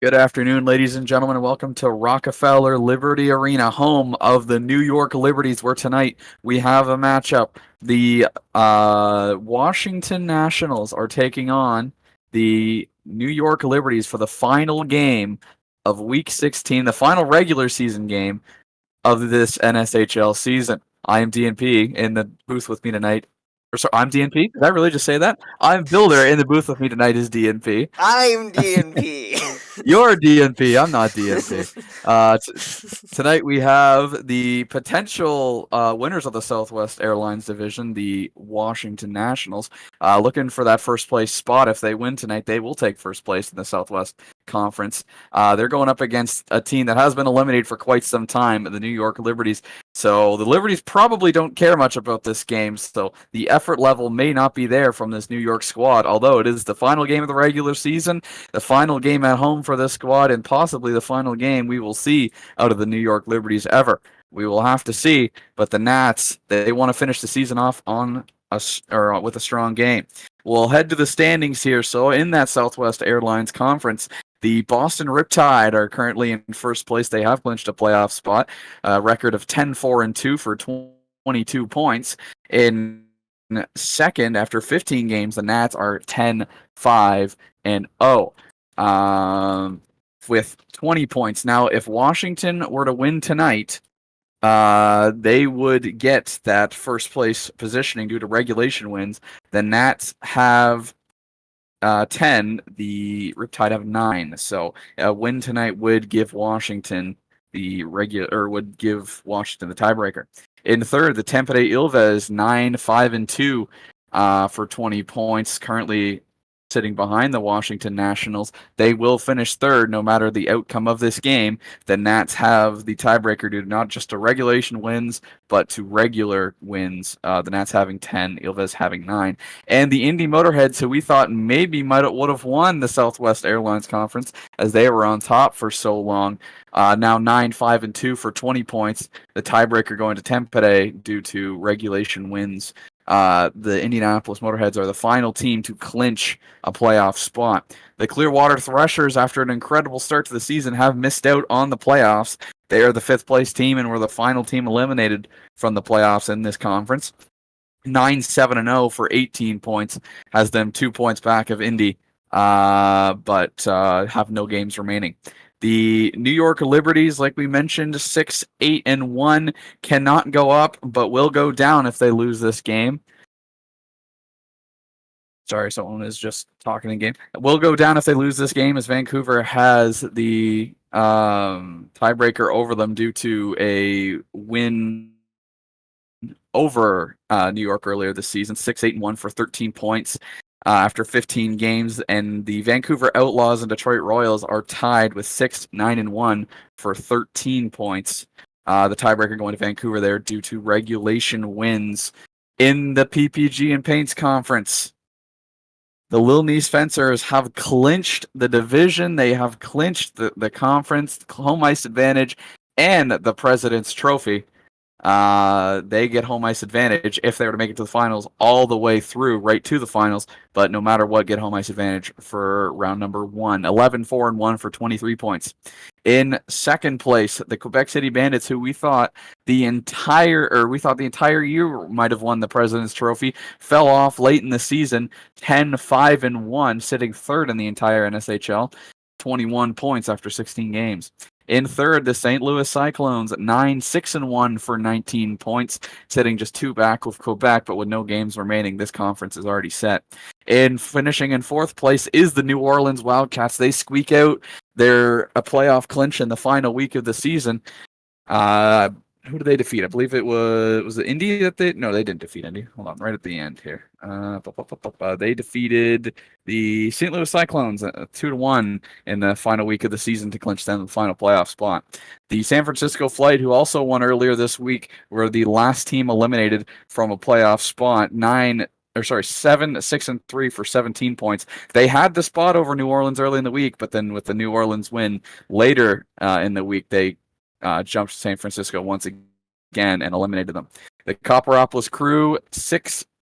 Good afternoon, ladies and gentlemen, and welcome to Rockefeller Liberty Arena, home of the New York Liberties, where tonight we have a matchup. The Washington Nationals are taking on the New York Liberties for the final game of Week 16, the final regular season game of this NSHL season. I am DNP in the booth with me tonight. Or sorry, I'm DNP. Did I really just say that? I'm Builder. In the booth with me tonight is DNP. I'm DNP. You're DNP. I'm not DNP. Tonight we have the potential winners of the Southwest Airlines division, the Washington Nationals, looking for that first place spot. If they win tonight, they will take first place in the Southwest Conference. They're going up against a team that has been eliminated for quite some time, the New York Liberties. So the Liberties probably don't care much about this game, so the effort level may not be there from this New York squad, although it is the final game of the regular season, the final game at home for this squad, and possibly the final game we will see out of the New York Liberties ever. We will have to see, but the Nats, they want to finish the season off on with a strong game. We'll head to the standings here. So in that Southwest Airlines Conference, the Boston Riptide are currently in first place. They have clinched a playoff spot, a record of 10-4-2 for 22 points. In second, after 15 games, the Nats are 10-5-0 with 20 points. Now, if Washington were to win tonight, they would get that first place positioning due to regulation wins. The Nats have 10, the Riptide have 9. So a win tonight would give Washington the tiebreaker. In third, the Tampa Bay Ilves 9-5-2 for 20 points, currently sitting behind the Washington Nationals. They will finish third no matter the outcome of this game. The Nats have the tiebreaker due to not just to regulation wins, but to regular wins. The Nats having 10, Ilves having 9. And the Indy Motorheads, who we thought maybe would have won the Southwest Airlines Conference as they were on top for so long, now 9-5-2 for 20 points. The tiebreaker going to Tampa Bay due to regulation wins. The Indianapolis Motorheads are the final team to clinch a playoff spot. The Clearwater Threshers, after an incredible start to the season, have missed out on the playoffs. They are the fifth place team and were the final team eliminated from the playoffs in this conference. 9-7-0 for 18 points, has them 2 points back of Indy, but have no games remaining. The New York Liberties, like we mentioned, 6-8-1, cannot go up, but will go down if they lose this game. Sorry, someone is just talking in game. Will go down if they lose this game, as Vancouver has the tiebreaker over them due to a win over New York earlier this season, 6-8-1 for 13 points. After 15 games, and the Vancouver Outlaws and Detroit Royals are tied with 6-9-1 for 13 points. The tiebreaker going to Vancouver there due to regulation wins in the PPG and Paints Conference. The Lil Nice Fencers have clinched the division. They have clinched the conference, home ice advantage, and the President's Trophy. They get home ice advantage if they were to make it to the finals all the way through, right to the finals. But no matter what, get home ice advantage for round number 1. 11-4-1 for 23 points. In second place, the Quebec City Bandits, who we thought the entire year might have won the President's Trophy, fell off late in the season, 10-5-1, sitting third in the entire NSHL, 21 points after 16 games. In third, the St. Louis Cyclones, 9-6-1 for 19 points, sitting just 2 back with Quebec, but with no games remaining. This conference is already set. In finishing in fourth place is the New Orleans Wildcats. They squeak out a playoff clinch in the final week of the season. Who did they defeat? I believe it was it Indy that they didn't defeat Indy. Hold on, right at the end here. They defeated the St. Louis Cyclones 2-1 in the final week of the season to clinch them the final playoff spot. The San Francisco Flight, who also won earlier this week, were the last team eliminated from a playoff spot. 7-6-3 for 17 points. They had the spot over New Orleans early in the week, but then with the New Orleans win later in the week, they jumped San Francisco once again and eliminated them. The Copperopolis Crew,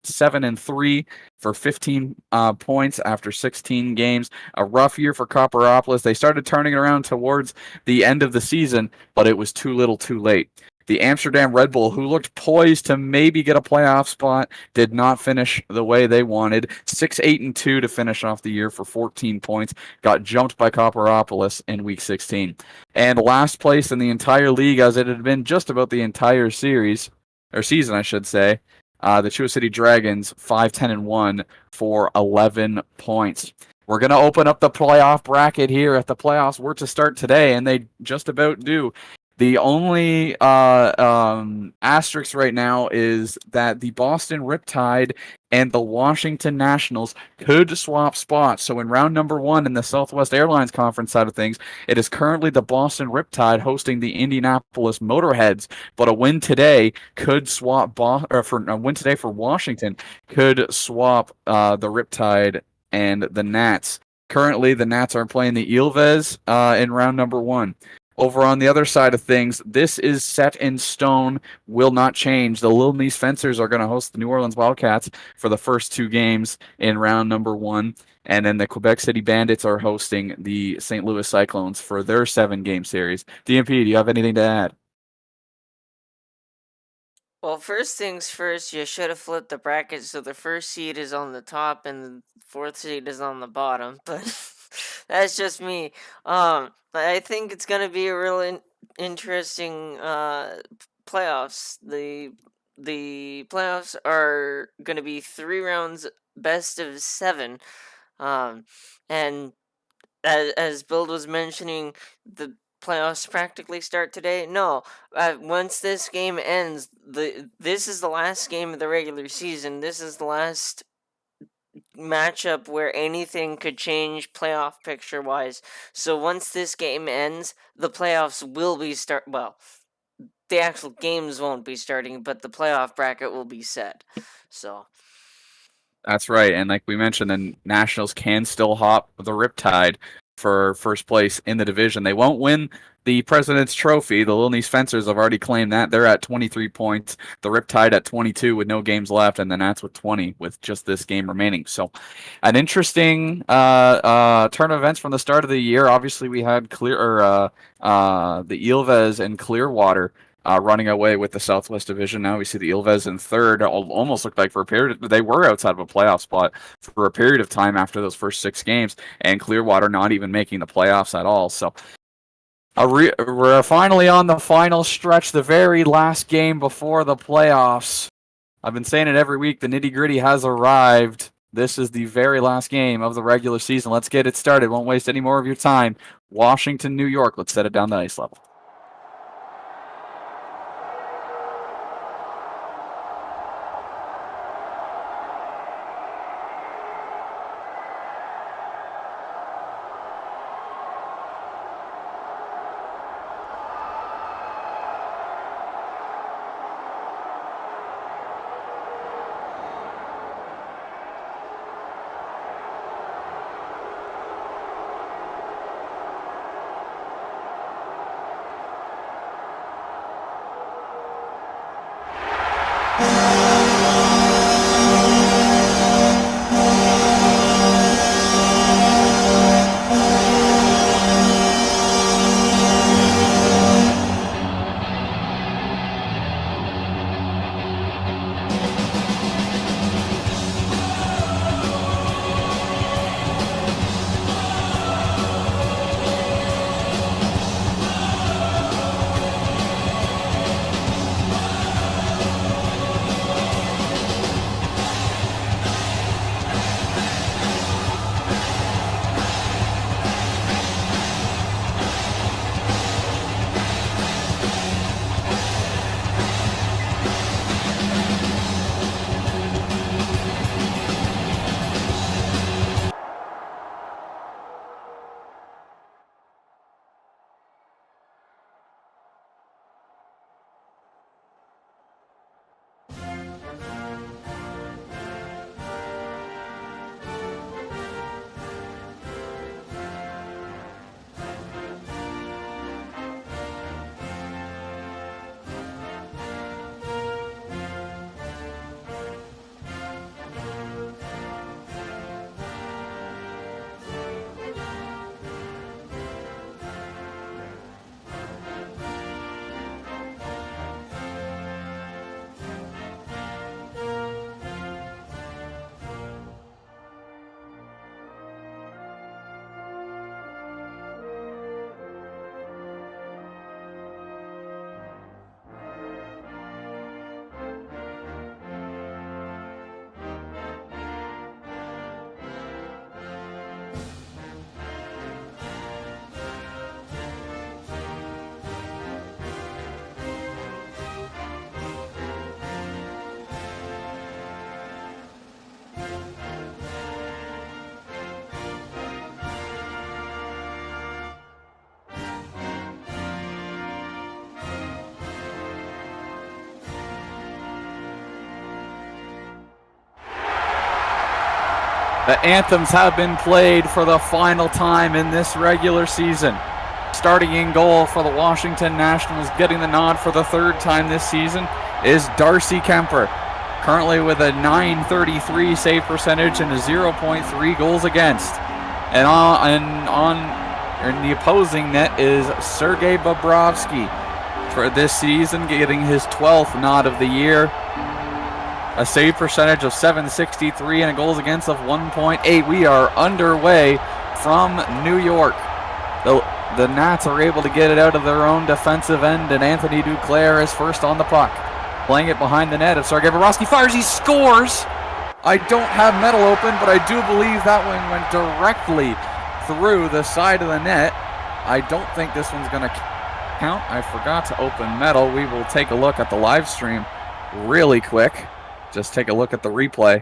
7-3 for 15 points after 16 games. A rough year for Copperopolis. They started turning it around towards the end of the season, but it was too little too late. The Amsterdam Red Bull, who looked poised to maybe get a playoff spot, did not finish the way they wanted. 6-8-2 to finish off the year for 14 points. Got jumped by Copperopolis in Week 16. And last place in the entire league, as it had been just about the entire series, or season, I should say, the Chua City Dragons, 5-10-1 for 11 points. We're going to open up the playoff bracket here if the playoffs were to start today, and they just about do. The only asterisk right now is that the Boston Riptide and the Washington Nationals could swap spots. So in round number 1 in the Southwest Airlines Conference side of things, it is currently the Boston Riptide hosting the Indianapolis Motorheads, but a win today could swap a win today for Washington could swap the Riptide and the Nats. Currently, the Nats are playing the Ilves in round number 1. Over on the other side of things, this is set in stone, will not change. The Little Nice Fencers are going to host the New Orleans Wildcats for the first 2 games in round number 1, and then the Quebec City Bandits are hosting the St. Louis Cyclones for their 7-game series. DMP, do you have anything to add? Well, first things first, you should have flipped the bracket so the first seed is on the top and the 4th seed is on the bottom, but that's just me. I think it's gonna be a real interesting playoffs. The playoffs are gonna be 3 rounds, best of 7, and as Bill was mentioning, the playoffs practically start today. No, once this game ends, this is the last game of the regular season. This is the last matchup where anything could change playoff picture wise. So once this game ends, the playoffs will be well, the actual games won't be starting, but the playoff bracket will be set. So That's right, and like we mentioned, the Nationals can still hop the Riptide for first place in the division. They won't win the President's Trophy. The Little Nice Fencers have already claimed that. They're at 23 points. The Riptide at 22 with no games left, and the Nats with 20 with just this game remaining. So an interesting turn of events from the start of the year. Obviously, we had the Ilves and Clearwater running away with the Southwest Division. Now we see the Ilves in third. Almost looked like for a period they were outside of a playoff spot for a period of time after those first 6 games, and Clearwater not even making the playoffs at all. So we're finally on the final stretch, the very last game before the playoffs. I've been saying it every week. The nitty-gritty has arrived. This is the very last game of the regular season. Let's get it started. Won't waste any more of your time. Washington, New York. Let's set it down the ice level. The anthems have been played for the final time in this regular season. Starting in goal for the Washington Nationals, getting the nod for the third time this season, is Darcy Kemper. Currently with a .933 save percentage and a 0.3 goals against. And in the opposing net is Sergei Bobrovsky for this season, getting his 12th nod of the year. A save percentage of .763 and a goals against of 1.8. We are underway from New York. The Nats are able to get it out of their own defensive end, and Anthony Duclair is first on the puck. Playing it behind the net of Sergei Bobrovsky, fires, he scores! I don't have Metal open, but I do believe that one went directly through the side of the net. I don't think this one's going to count. I forgot to open Metal. We will take a look at the live stream really quick. Just take a look at the replay.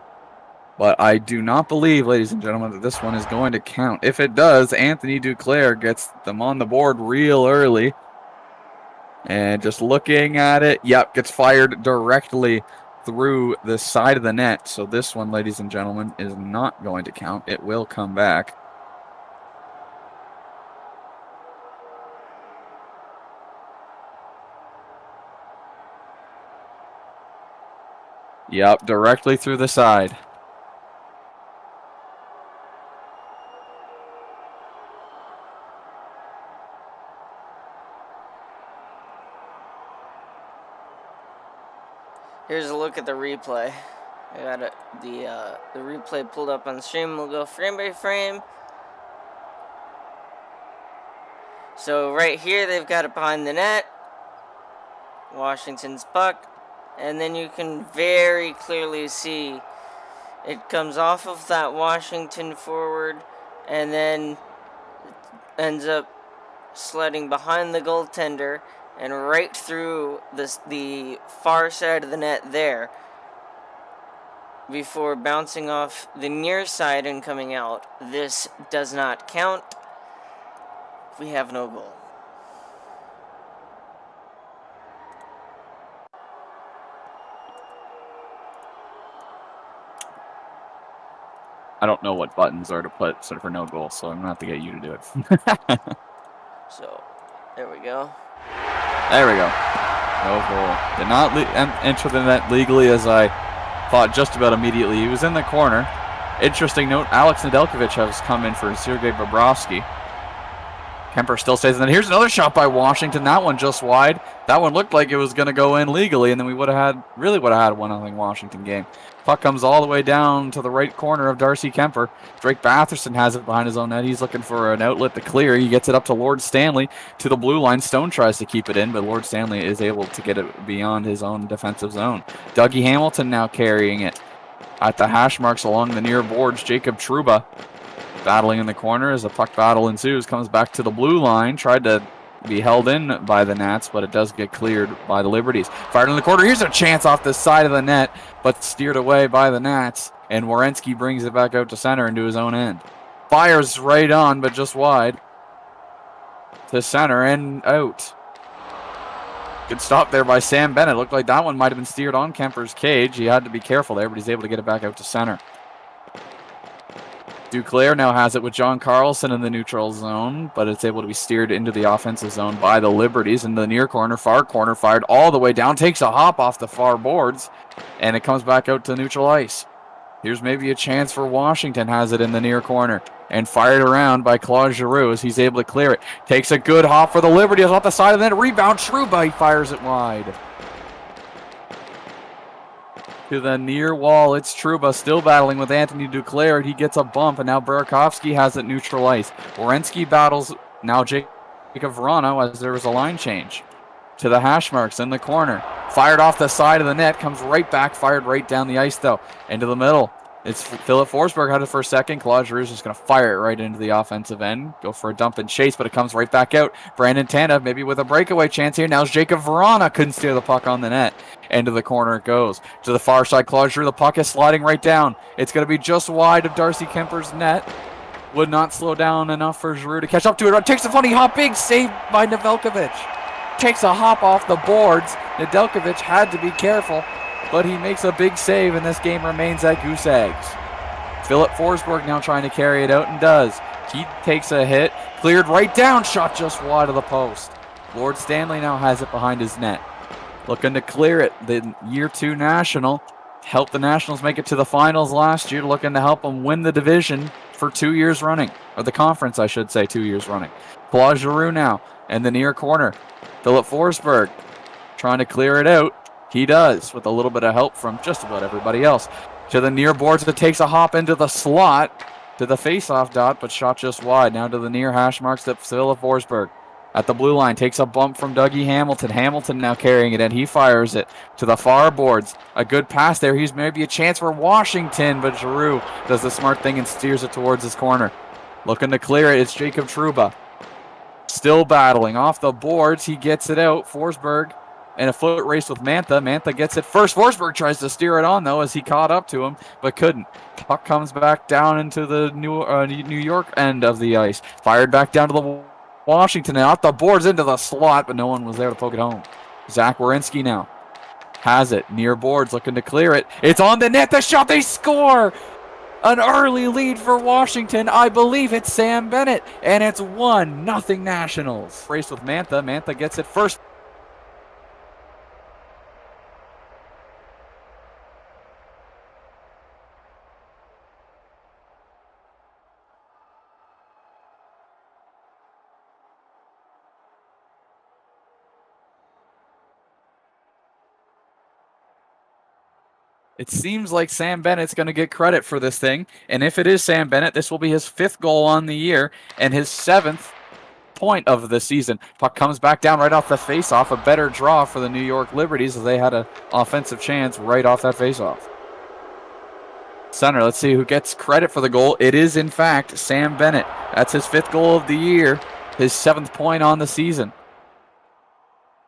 But I do not believe, ladies and gentlemen, that this one is going to count. If it does, Anthony Duclair gets them on the board real early. And just looking at it, yep, gets fired directly through the side of the net. So this one, ladies and gentlemen, is not going to count. It will come back. Yep, directly through the side. Here's a look at the replay. I got it, the replay pulled up on the stream. We'll go frame by frame. So right here, they've got it behind the net. Washington's puck. And then you can very clearly see it comes off of that Washington forward and then ends up sledding behind the goaltender and right through the far side of the net there before bouncing off the near side and coming out. This does not count. We have no goal. I don't know what buttons are to put sort of for no goal, so I'm going to have to get you to do it. So, there we go. There we go. No goal. Did not enter the net legally, as I thought just about immediately. He was in the corner. Interesting note, Alex Nedeljkovic has come in for Sergei Bobrovsky. Kemper still stays in. Here's another shot by Washington. That one just wide. That one looked like it was going to go in legally, and then we would have had 1-0 Washington game. Puck comes all the way down to the right corner of Darcy Kemper. Drake Batherson has it behind his own net. He's looking for an outlet to clear. He gets it up to Lord Stanley to the blue line. Stone tries to keep it in, but Lord Stanley is able to get it beyond his own defensive zone. Dougie Hamilton now carrying it at the hash marks along the near boards. Jacob Trouba battling in the corner as a puck battle ensues. Comes back to the blue line. Tried to be held in by the Nats, but it does get cleared by the Liberties. Fired in the corner. Here's a chance off the side of the net, but steered away by the Nats. And Werenski brings it back out to center into his own end. Fires right on, but just wide. To center and out. Good stop there by Sam Bennett. Looked like that one might have been steered on Kemper's cage. He had to be careful there, but he's able to get it back out to center. Duclair now has it with John Carlson in the neutral zone, but it's able to be steered into the offensive zone by the Liberties. In the near corner, far corner, fired all the way down, takes a hop off the far boards, and it comes back out to neutral ice. Here's maybe a chance for Washington, has it in the near corner, and fired around by Claude Giroux as he's able to clear it. Takes a good hop for the Liberties off the side of the net, rebound, Trouba, he fires it wide. To the near wall, it's Trouba still battling with Anthony Duclair. He gets a bump, and now Burakovsky has it neutral ice. Werenski battles now Jacob Verano as there was a line change. To the hash marks in the corner. Fired off the side of the net, comes right back, fired right down the ice though. Into the middle. It's Philip Forsberg had it for a second. Claude Giroux is just going to fire it right into the offensive end. Go for a dump and chase, but it comes right back out. Brandon Tanev maybe with a breakaway chance here. Now it's Jacob Verana. Couldn't steer the puck on the net. Into the corner it goes. To the far side, Claude Giroux. The puck is sliding right down. It's going to be just wide of Darcy Kemper's net. Would not slow down enough for Giroux to catch up to it. Takes a funny hop. Big save by Nedeljkovic. Takes a hop off the boards. Nedeljkovic had to be careful, but he makes a big save, and this game remains at goose eggs. Philip Forsberg now trying to carry it out and does. He takes a hit, cleared right down, shot just wide of the post. Lord Stanley now has it behind his net. Looking to clear it. The year 2 National helped the Nationals make it to the finals last year, looking to help them win the division for 2 years running. Or the conference, I should say, 2 years running. Claude Giroux now in the near corner. Philip Forsberg trying to clear it out. He does, with a little bit of help from just about everybody else. To the near boards, it takes a hop into the slot to the face-off dot, but shot just wide. Now to the near hash marks to Philip Forsberg. At the blue line, takes a bump from Dougie Hamilton. Hamilton now carrying it, and he fires it to the far boards. A good pass there. He's maybe a chance for Washington, but Giroux does the smart thing and steers it towards his corner. Looking to clear it, it's Jacob Trouba. Still battling off the boards. He gets it out. Forsberg in a foot race with Mantha. Mantha gets it first. Forsberg tries to steer it on, though, as he caught up to him, but couldn't. Puck comes back down into the New York end of the ice. Fired back down to the Washington, and off the boards into the slot, but no one was there to poke it home. Zach Werenski now has it. Near boards, looking to clear it. It's on the net. The shot, they score! An early lead for Washington. I believe it's Sam Bennett, and it's 1-0 Nationals. Race with Mantha. Mantha gets it first. It seems like Sam Bennett's going to get credit for this thing. And if it is Sam Bennett, this will be his 5th goal on the year and his 7th point of the season. Puck comes back down right off the faceoff. A better draw for the New York Liberties as they had an offensive chance right off that faceoff. Center, let's see who gets credit for the goal. It is, in fact, Sam Bennett. That's his 5th goal of the year, his 7th point on the season.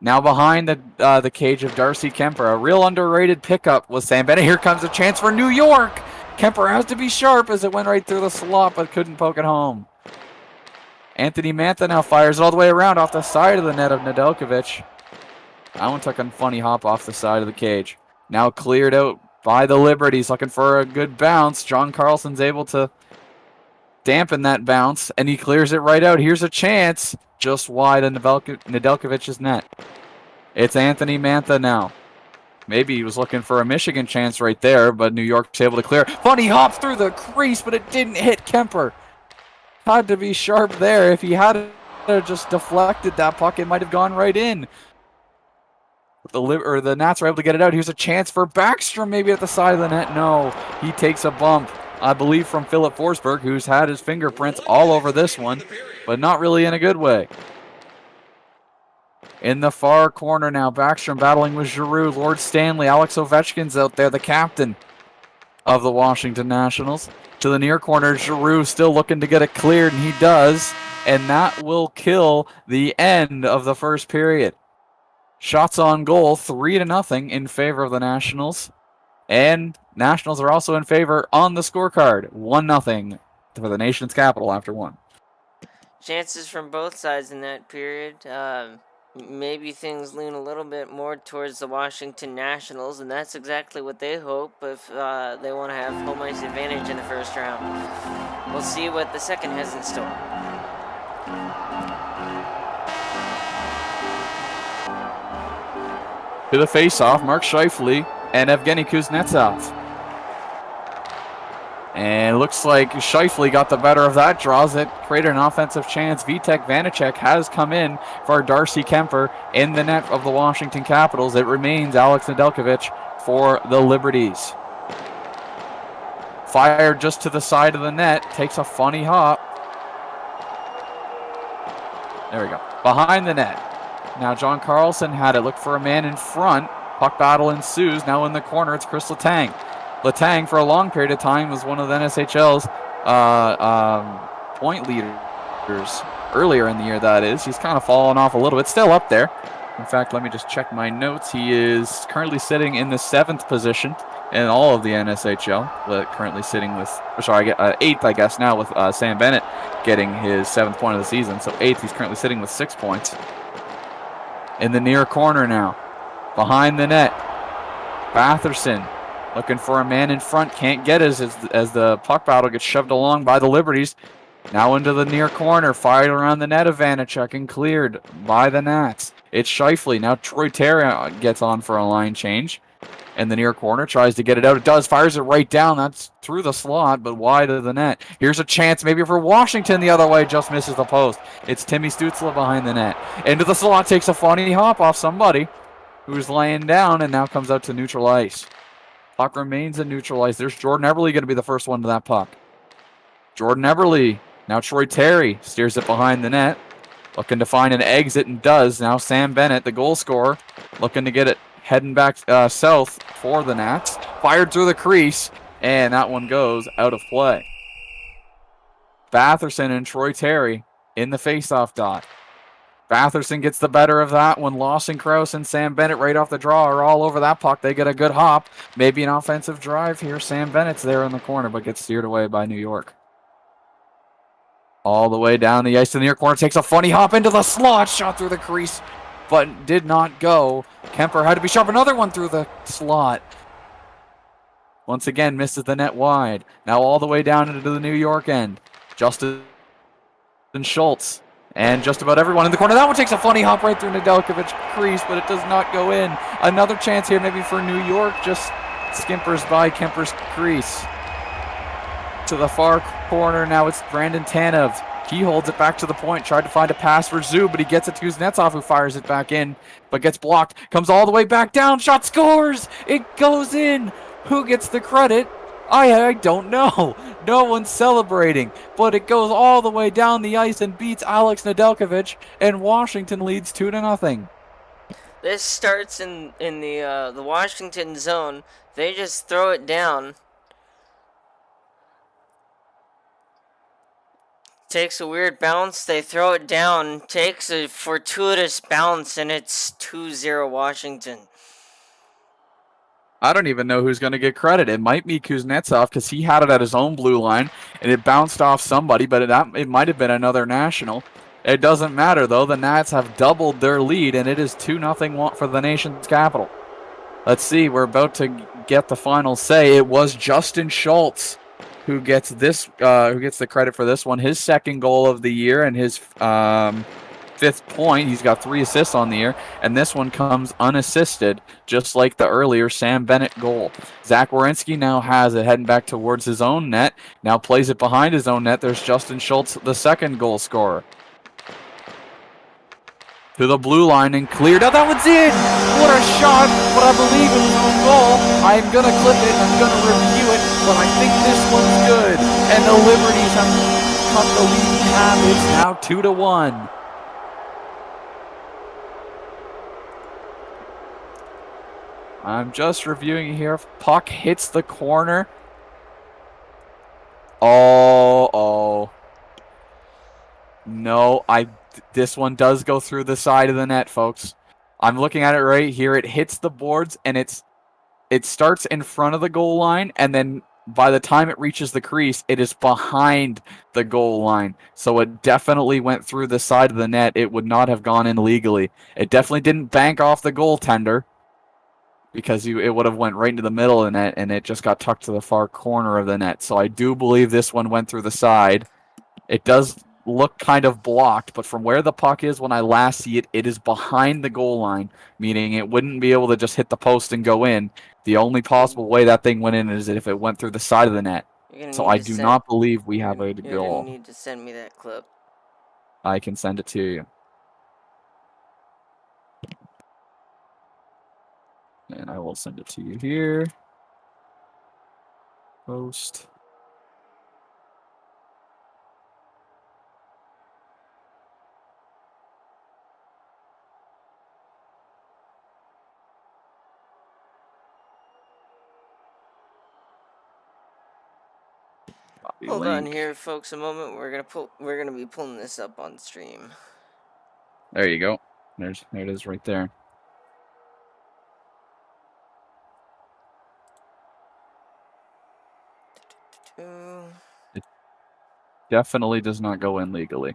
Now behind the cage of Darcy Kemper. A real underrated pickup was Sam Bennett. Here comes a chance for New York. Kemper has to be sharp as it went right through the slot, but couldn't poke it home. Anthony Mantha now fires it all the way around off the side of the net of Nedeljkovic. That one took a funny hop off the side of the cage. Now cleared out by the Liberties, looking for a good bounce. John Carlson's able to dampen that bounce, and he clears it right out. Here's a chance, just wide of Nedeljkovic's net. It's Anthony Mantha now. Maybe he was looking for a Michigan chance right there, but New York's able to clear. Funny hop through the crease, but it didn't hit Kemper. Had to be sharp there. If he had just deflected that puck, it might have gone right in. The Nats were able to get it out. Here's a chance for Backstrom maybe at the side of the net. No, he takes a bump, I believe, from Philip Forsberg, who's had his fingerprints all over this one, but not really in a good way. In the far corner now, Backstrom battling with Giroux, Lord Stanley, Alex Ovechkin's out there, the captain of the Washington Nationals. To the near corner, Giroux still looking to get it cleared, and he does, and that will kill the end of the first period. Shots on goal, 3-0 in favor of the Nationals. And Nationals are also in favor on the scorecard. 1-0 for the nation's capital after one. Chances from both sides in that period. Maybe things lean a little bit more towards the Washington Nationals, and that's exactly what they hope if they want to have home ice advantage in the first round. We'll see what the second has in store. To the face-off, Mark Scheifele and Evgeny Kuznetsov. And it looks like Scheifele got the better of that, draws it, created an offensive chance. Vitek Vanacek has come in for Darcy Kemper in the net of the Washington Capitals. It remains Alex Nedeljkovic for the Liberties. Fired just to the side of the net, takes a funny hop. There we go, behind the net. Now John Carlson had it, look for a man in front. Puck battle ensues, now in the corner it's Chris Letang. Letang, for a long period of time, was one of the NSHL's point leaders earlier in the year, that is. He's kind of fallen off a little bit, still up there. In fact, let me just check my notes. He is currently sitting in the 7th position in all of the NSHL. Currently sitting with, 8th, I guess, now with Sam Bennett getting his 7th point of the season. So 8th, he's currently sitting with 6 points. In the near corner now, behind the net, Batherson Looking for a man in front. Can't get it as the puck battle gets shoved along by the Liberties. Now into the near corner. Fired around the net of Vanacek and cleared by the Nats. It's Scheifele. Now Troy Terry gets on for a line change. In the near corner, tries to get it out. It does. Fires it right down. That's through the slot, but wide of the net. Here's a chance maybe for Washington the other way. Just misses the post. It's Timmy Stützle behind the net. Into the slot. Takes a funny hop off somebody who's laying down and now comes out to neutral ice. Puck remains in neutral ice. There's Jordan Eberle going to be the first one to that puck. Jordan Eberle. Now Troy Terry steers it behind the net. Looking to find an exit and does. Now Sam Bennett, the goal scorer, looking to get it heading back south for the Nats. Fired through the crease, and that one goes out of play. Batherson and Troy Terry in the faceoff dot. Batherson gets the better of that one. Lawson Krause and Sam Bennett right off the draw are all over that puck. They get a good hop. Maybe an offensive drive here. Sam Bennett's there in the corner, but gets steered away by New York. All the way down the ice to the near corner. Takes a funny hop into the slot. Shot through the crease, but did not go. Kemper had to be sharp. Another one through the slot. Once again, misses the net wide. Now all the way down into the New York end. Justin Schultz. And just about everyone in the corner. That one takes a funny hop right through Nedeljkovic crease, but it does not go in. Another chance here maybe for New York. Just skimpers by Kemper's crease. To the far corner. Now it's Brandon Tanev. He holds it back to the point. Tried to find a pass for Zoo, but he gets it to Kuznetsov, who fires it back in, but gets blocked. Comes all the way back down. Shot scores! It goes in! Who gets the credit? I don't know. No one's celebrating, but it goes all the way down the ice and beats Alex Nedeljkovic, and Washington leads 2-0. This starts in the Washington zone. They just throw it down. Takes a weird bounce. They throw it down. Takes a fortuitous bounce, and it's 2-0 Washington. I don't even know who's going to get credit. It might be Kuznetsov because he had it at his own blue line, and it bounced off somebody, but it might have been another national. It doesn't matter, though. The Nats have doubled their lead, and it is 2-0 for the nation's capital. Let's see. We're about to get the final say. It was Justin Schultz who gets the credit for this one. His second goal of the year and his fifth point. He's got 3 assists on the year, and this one comes unassisted, just like the earlier Sam Bennett goal. Zach Werenski now has it heading back towards his own net. Now plays it behind his own net. There's Justin Schultz, the second goal scorer. To the blue line and cleared. Oh, that one's in! What a shot, but I believe it was on goal. I'm going to clip it, I'm going to review it, but I think this one's good. And the Liberties have cut the lead in half. It's now 2-1. I'm just reviewing here. Puck hits the corner. Oh. No, this one does go through the side of the net, folks. I'm looking at it right here. It hits the boards, and it starts in front of the goal line, and then by the time it reaches the crease, it is behind the goal line. So it definitely went through the side of the net. It would not have gone in legally. It definitely didn't bank off the goaltender, because it would have went right into the middle of the net, and it just got tucked to the far corner of the net. So I do believe this one went through the side. It does look kind of blocked, but from where the puck is when I last see it, it is behind the goal line, meaning it wouldn't be able to just hit the post and go in. The only possible way that thing went in is if it went through the side of the net. So I do not believe we have a goal. You're going to need to send me that clip. I can send it to you. And I will send it to you here. Post. Hold on here, folks, a moment. We're gonna be pulling this up on stream. There you go. There it is right there. It definitely does not go in legally,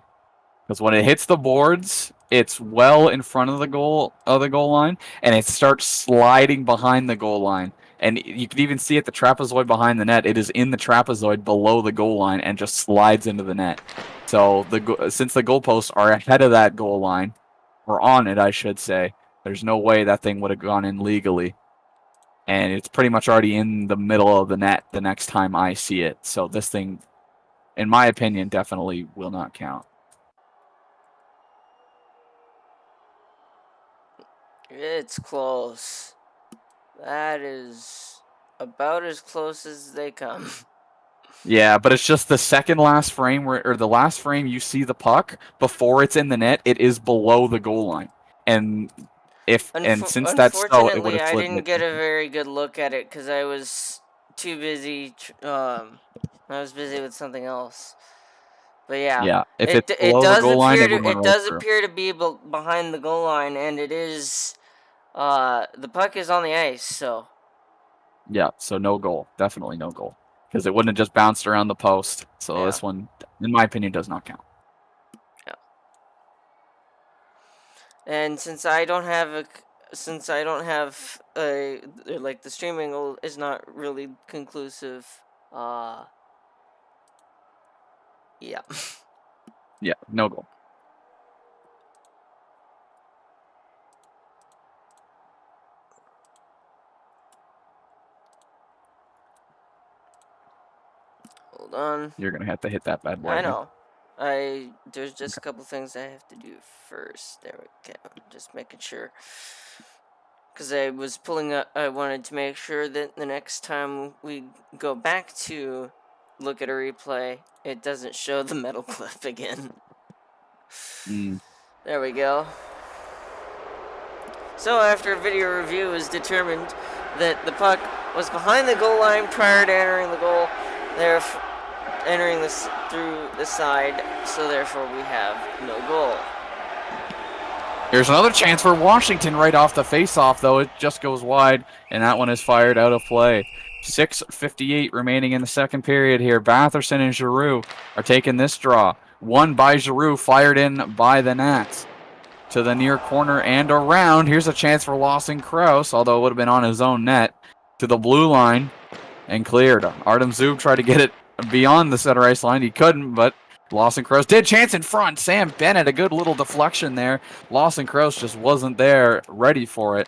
because when it hits the boards, it's well in front of the goal line, and it starts sliding behind the goal line. And you can even see it, the trapezoid behind the net. It is in the trapezoid below the goal line and just slides into the net. So since the goalposts are ahead of that goal line, or on it, I should say, there's no way that thing would have gone in legally. And it's pretty much already in the middle of the net the next time I see it. So this thing, in my opinion, definitely will not count. It's close. That is about as close as they come. Yeah, but it's just the second last frame or the last frame you see the puck before it's in the net, it is below the goal line. And since that's so, it would Unfortunately, have I slid didn't get a it. very good look at it because I was too busy. I was busy with something else. But yeah, Yeah, if it's it below the does goal line, appear it would to went it right does through. appear to be behind the goal line, and it is. The puck is on the ice, so. Yeah, so no goal, definitely no goal, because it wouldn't have just bounced around the post. So Yeah. this one, in my opinion, does not count. Yeah. And since I don't have like the streaming is not really conclusive, yeah. Yeah, no goal. Hold on. You're gonna have to hit that bad boy I again. know. There's just a couple things I have to do first. There we go. Just making sure. Because I was pulling up, I wanted to make sure that the next time we go back to look at a replay, it doesn't show the metal clip again. Mm. There we go. So after a video review was determined that the puck was behind the goal line prior to entering the goal, entering this through the side, so therefore we have no goal. Here's another chance for Washington right off the face-off, though. It just goes wide, and that one is fired out of play. 6:58 remaining in the second period here. Batherson and Giroux are taking this draw. One by Giroux, fired in by the Nats. To the near corner and around. Here's a chance for Lawson Krause, although it would have been on his own net. To the blue line and cleared. Artem Zub tried to get it beyond the center ice line. He couldn't, but Lawson Krause did. Chance in front. Sam Bennett, a good little deflection there. Lawson Krause just wasn't there, ready for it.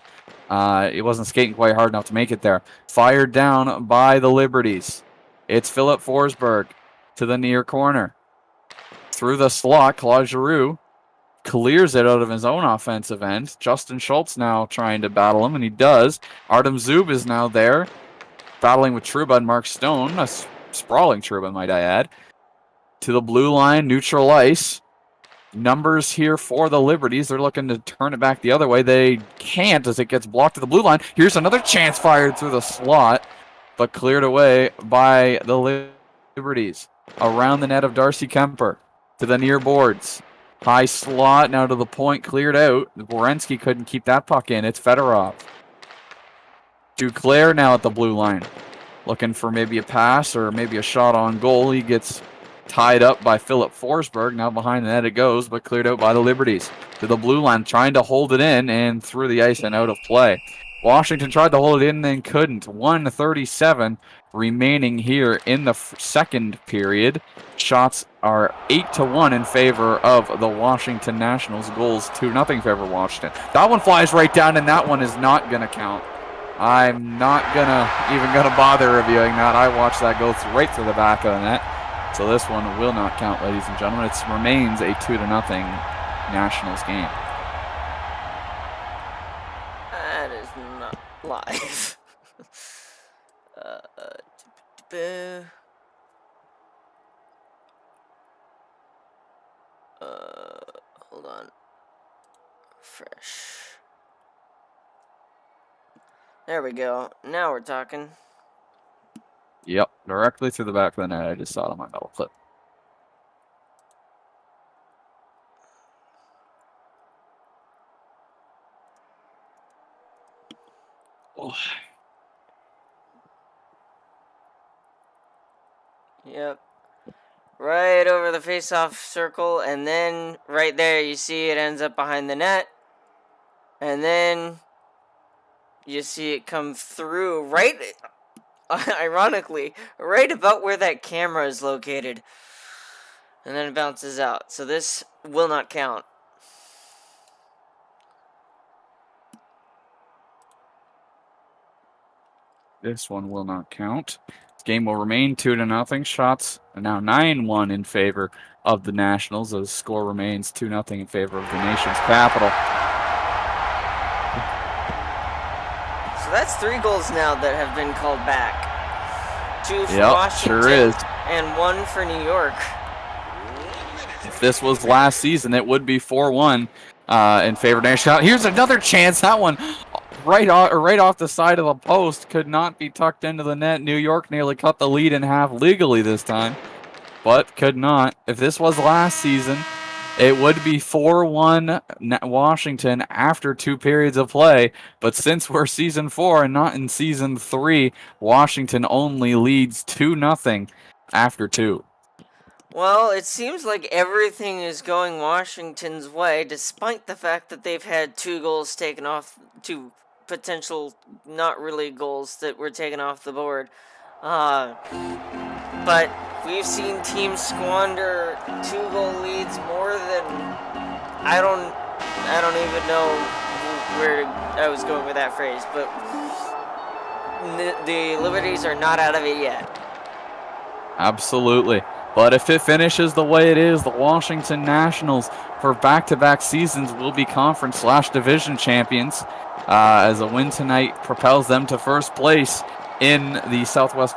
He wasn't skating quite hard enough to make it there. Fired down by the Liberties. It's Philip Forsberg to the near corner. Through the slot, Claude Giroux clears it out of his own offensive end. Justin Schultz now trying to battle him, and he does. Artem Zub is now there, battling with Trouba and Mark Stone. A sprawling Trouba, might I add. To the blue line, neutral ice. Numbers here for the Liberties. They're looking to turn it back the other way. They can't as it gets blocked to the blue line. Here's another chance fired through the slot, but cleared away by the Liberties. Around the net of Darcy Kemper to the near boards. High slot, now to the point, cleared out. Borensky couldn't keep that puck in. It's Fedorov. Duclair now at the blue line. Looking for maybe a pass or maybe a shot on goal. He gets tied up by Philip Forsberg. Now behind the net it goes, but cleared out by the Liberties. To the blue line, trying to hold it in and through the ice and out of play. Washington tried to hold it in and couldn't. 1:37 remaining here in the second period. Shots are 8-1 in favor of the Washington Nationals. Goals 2-0 favor Washington. That one flies right down, and that one is not going to count. I'm not even gonna bother reviewing that. I watched that go right through the back of the net. So this one will not count, ladies and gentlemen. It remains a 2-0 Nationals game. That is not live. Hold on. Fresh. There we go. Now we're talking. Yep, directly through the back of the net. I just saw it on my metal clip. Oh. Yep. Right over the face-off circle, and then right there you see it ends up behind the net. And then you see it come through right, ironically, right about where that camera is located. And then it bounces out. So this will not count. This one will not count. This game will remain 2-0. Shots are now 9-1 in favor of the Nationals. The score remains 2-0 in favor of the nation's capital. So that's 3 goals now that have been called back. 2 for Washington sure is. and 1 for New York. If this was last season, it would be 4-1 in favor of National. Here's another chance. That one right off the side of the post could not be tucked into the net. New York nearly cut the lead in half legally this time, but could not. If this was last season, it would be 4-1 Washington after 2 periods of play. But since we're season 4 and not in season 3, Washington only leads 2-0 after 2. Well, it seems like everything is going Washington's way, despite the fact that they've had 2 goals taken off, 2 potential not really goals that were taken off the board. But we've seen teams squander 2-goal leads more than I don't even know where I was going with that phrase, but the Liberties are not out of it yet. Absolutely. But if it finishes the way it is, the Washington Nationals for back-to-back seasons will be conference/division champions, as a win tonight propels them to first place in the Southwest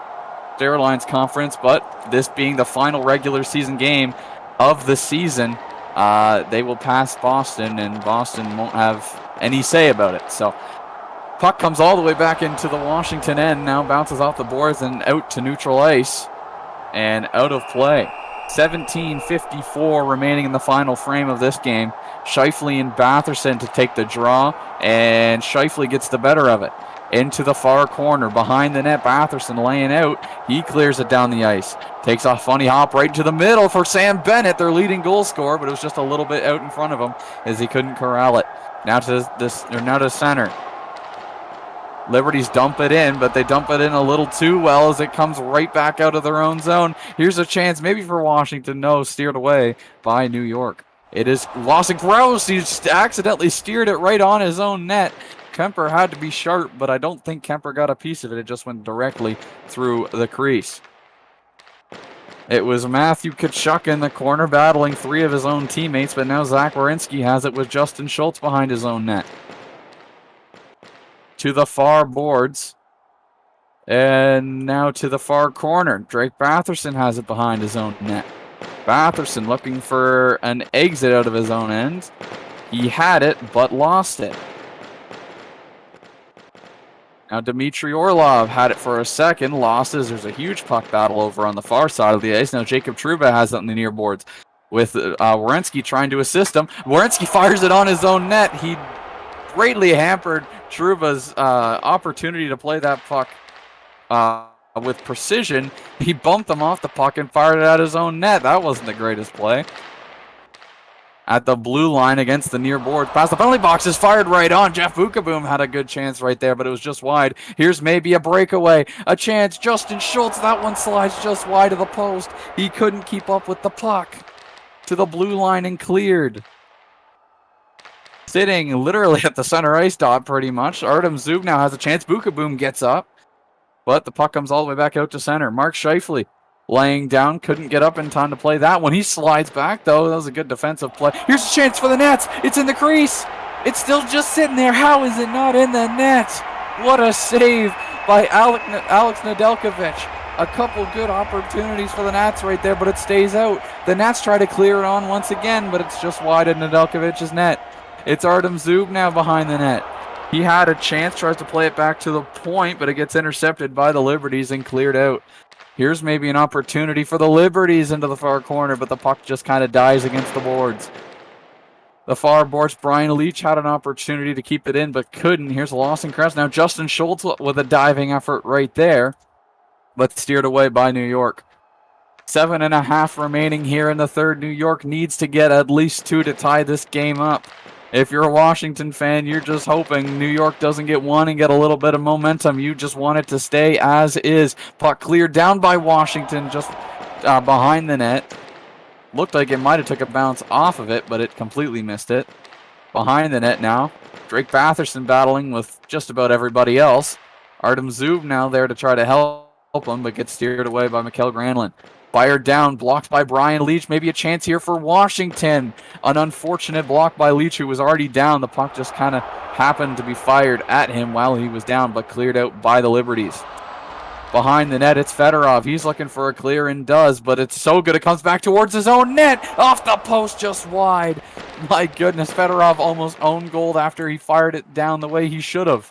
Airlines Conference. But this being the final regular season game of the season, they will pass Boston, and Boston won't have any say about it. So puck comes all the way back into the Washington end, now bounces off the boards and out to neutral ice. And out of play. 17:54 remaining in the final frame of this game. Scheifele and Batherson to take the draw, and Scheifele gets the better of it. Into the far corner, behind the net, Batherson laying out. He clears it down the ice. Takes a funny hop right into the middle for Sam Bennett, their leading goal scorer, but it was just a little bit out in front of him as he couldn't corral it. Now to center. Liberties dump it in, but they dump it in a little too well as it comes right back out of their own zone. Here's a chance maybe for Washington. No, steered away by New York. It is Lawson Gross. He accidentally steered it right on his own net. Kemper had to be sharp, but I don't think Kemper got a piece of it. It just went directly through the crease. It was Matthew Tkachuk in the corner battling 3 of his own teammates, but now Zach Werenski has it with Justin Schultz behind his own net. To the far boards, and now to the far corner. Drake Batherson has it behind his own net. Batherson looking for an exit out of his own end. He had it, but lost it. Now Dmitry Orlov had it for a second, lost it. There's a huge puck battle over on the far side of the ice. Now Jacob Trouba has it on the near boards with Werenski trying to assist him. Werenski fires it on his own net. He greatly hampered Trouba's opportunity to play that puck with precision. He bumped him off the puck and fired it at his own net. That wasn't the greatest play. At the blue line against the near board, past the penalty box, is fired right on. Jeff Bukaboom had a good chance right there, but it was just wide. Here's maybe a breakaway, a chance. Justin Schultz, that one slides just wide of the post. He couldn't keep up with the puck. To the blue line and cleared. Sitting literally at the center ice dot pretty much. Artem Zub now has a chance. Bukaboom gets up, but the puck comes all the way back out to center. Mark Scheifele laying down, couldn't get up in time to play that one. He slides back, though. That was a good defensive play. Here's a chance for the Nets. It's in the crease. It's still just sitting there. How is it not in the net? What a save by Alex Nedeljkovic. A couple good opportunities for the Nats right there, but it stays out. The Nats try to clear it on once again, but it's just wide of Nedeljkovic's net. It's Artem Zub now behind the net. He had a chance, tries to play it back to the point, but it gets intercepted by the Liberties and cleared out. Here's maybe an opportunity for the Liberties into the far corner, but the puck just kind of dies against the boards. The far boards, Brian Leach had an opportunity to keep it in, but couldn't. Here's Lawson Kress. Now Justin Schultz with a diving effort right there, but steered away by New York. 7.5 remaining here in the third. New York needs to get at least 2 to tie this game up. If you're a Washington fan, you're just hoping New York doesn't get one and get a little bit of momentum. You just want it to stay as is. Puck cleared down by Washington, just behind the net. Looked like it might have took a bounce off of it, but it completely missed it. Behind the net now. Drake Batherson battling with just about everybody else. Artem Zub now there to try to help him, but gets steered away by Mikhail Granlund. Fired down, blocked by Brian Leach. Maybe a chance here for Washington. An unfortunate block by Leach, who was already down. The puck just kind of happened to be fired at him while he was down, but cleared out by the Liberties. Behind the net, it's Fedorov. He's looking for a clear and does, but it's so good it comes back towards his own net. Off the post, just wide. My goodness, Fedorov almost owned goal after he fired it down the way he should have.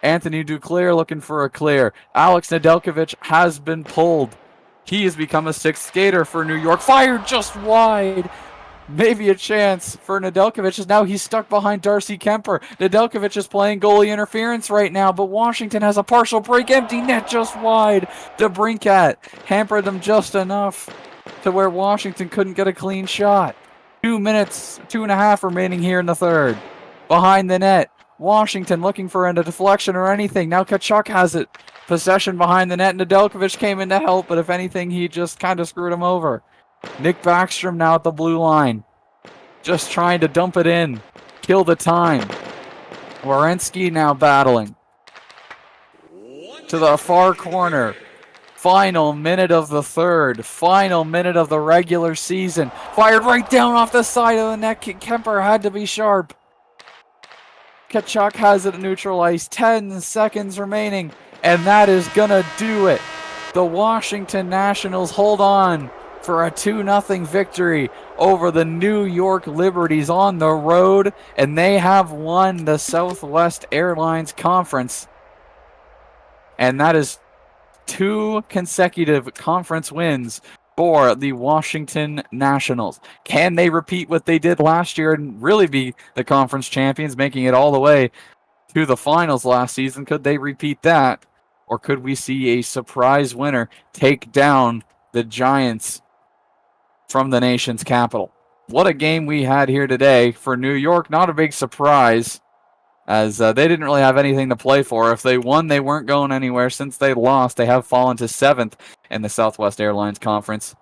Anthony Duclair looking for a clear. Alex Nedeljkovic has been pulled. He has become a sixth skater for New York. Fired just wide. Maybe a chance for Nedeljkovic. Now he's stuck behind Darcy Kemper. Nedeljkovic is playing goalie interference right now, but Washington has a partial break. Empty net just wide. DeBrincat hampered them just enough to where Washington couldn't get a clean shot. 2 minutes, 2.5 remaining here in the third. Behind the net, Washington looking for a deflection or anything. Now Tkachuk has it. Possession behind the net. Nedeljkovic came in to help, but if anything, he just kind of screwed him over. Nick Backstrom now at the blue line. Just trying to dump it in. Kill the time. Werenski now battling. To the far corner. Final minute of the third. Final minute of the regular season. Fired right down off the side of the net. Kemper had to be sharp. Tkachuk has it at neutral ice. 10 seconds remaining. And that is gonna do it. The Washington Nationals hold on for a 2-0 victory over the New York Liberties on the road, and they have won the Southwest Airlines Conference. And that is 2 consecutive conference wins for the Washington Nationals. Can they repeat what they did last year and really be the conference champions, making it all the way to the finals last season? Could they repeat that? Or could we see a surprise winner take down the Giants from the nation's capital? What a game we had here today for New York. Not a big surprise, as they didn't really have anything to play for. If they won, they weren't going anywhere. Since they lost, they have fallen to 7th in the Southwest Airlines Conference.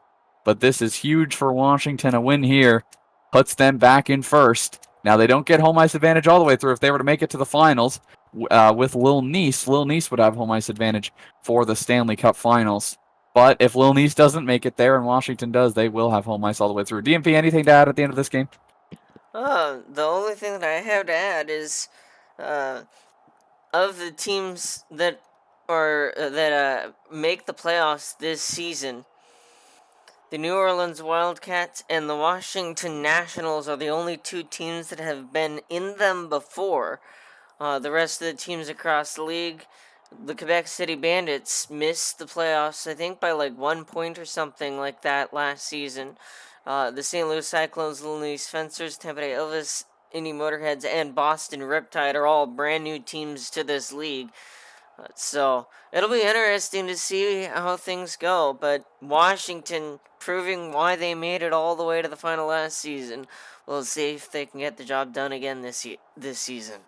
But this is huge for Washington. A win here puts them back in first. Now, they don't get home ice advantage all the way through. If they were to make it to the finals with Lil Nice would have home ice advantage for the Stanley Cup Finals. But if Lil Nice doesn't make it there and Washington does, they will have home ice all the way through. DMP, anything to add at the end of this game? The only thing that I have to add is, of the teams that make the playoffs this season, the New Orleans Wildcats and the Washington Nationals are the only 2 teams that have been in them before. The rest of the teams across the league, the Quebec City Bandits missed the playoffs, I think, by like 1 point or something like that last season. The St. Louis Cyclones, Little Nice Fencers, Tampa Bay Elvis, Indy Motorheads, and Boston Riptide are all brand new teams to this league. So it'll be interesting to see how things go. But Washington proving why they made it all the way to the final last season. We'll see if they can get the job done again this season.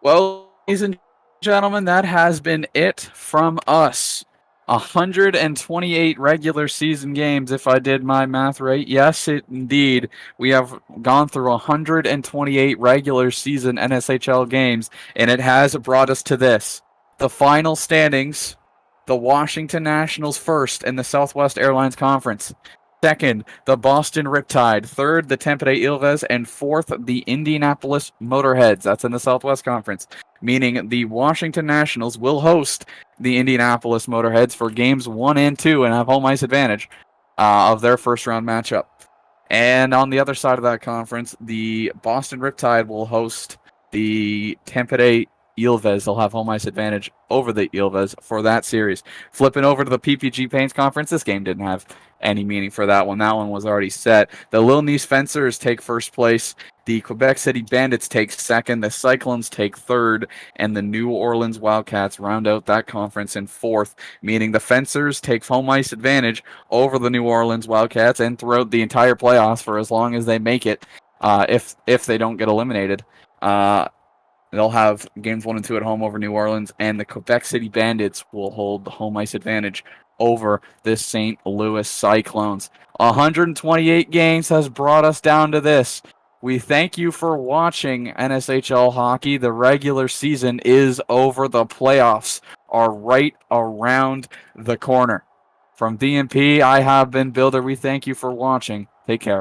Well, ladies and gentlemen, that has been it from us. 128 regular season games, if I did my math right. Yes, indeed. We have gone through 128 regular season NSHL games, and it has brought us to this. The final standings, the Washington Nationals first in the Southwest Airlines Conference. Second, the Boston Riptide. Third, the Tampa Bay Ilves. And fourth, the Indianapolis Motorheads. That's in the Southwest Conference. Meaning the Washington Nationals will host the Indianapolis Motorheads for games 1 and 2 and have home ice advantage of their first round matchup. And on the other side of that conference, the Boston Riptide will host the Tampa Bay Ilves. They'll have home ice advantage over the Ilves for that series. Flipping over to the PPG Paints Conference, this game didn't have any meaning for that one. That one was already set. The Lil Nice Fencers take first place. The Quebec City Bandits take second, the Cyclones take third, and the New Orleans Wildcats round out that conference in fourth, meaning the Fencers take home ice advantage over the New Orleans Wildcats and throughout the entire playoffs for as long as they make it, if they don't get eliminated. They'll have games 1 and 2 at home over New Orleans, and the Quebec City Bandits will hold the home ice advantage over the St. Louis Cyclones. 128 games has brought us down to this. We thank you for watching NSHL hockey. The regular season is over. The playoffs are right around the corner. From DMP, I have been Builder. We thank you for watching. Take care.